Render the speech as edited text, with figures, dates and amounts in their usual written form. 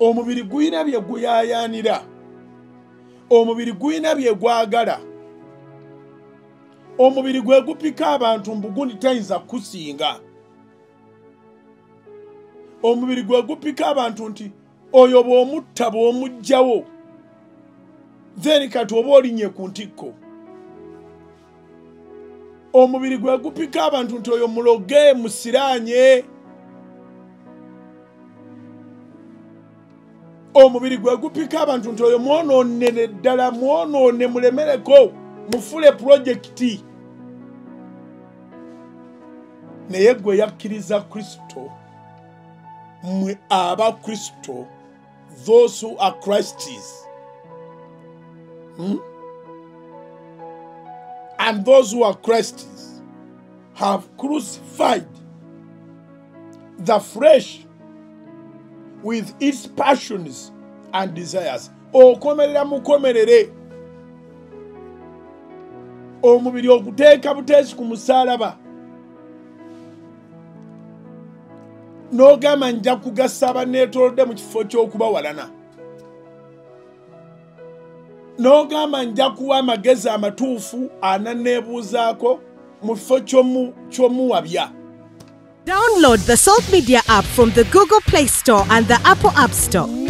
omubiri guyina bye guyayanira, omubiri guyina bye gwagala, omubiri gwe gupika abantu mbugundi tayinza kusinga, omubiri gwe gupika abantu nti oyo bw'omutta bw'omugjawo then kati oba olinye ku ntikko. Omubiri gwe gupika abantu nti oyo muloge musiranye. Omubiri gwe gupika abantu nti oyo mwonoonere ddala, mwonoone mulemereko, mufule projekiti. Naye gwe yakkiriza Kristo, mwe aba Kristo, those who are Christies. And those who are Christies have crucified the flesh with its passions and desires. Okomerera mukomerere. Omubiri okuteeka buteesi ku musaalaba. N'ogamba nja kugasa abanneetoolodde mu kifo ky'okubawalana. N'ogamba nja kuwa amagezi amatuufu ananneebuuzaako mu kifo ky'omuwabya. Download the Salt Media app from the Google Play Store and the Apple App Store.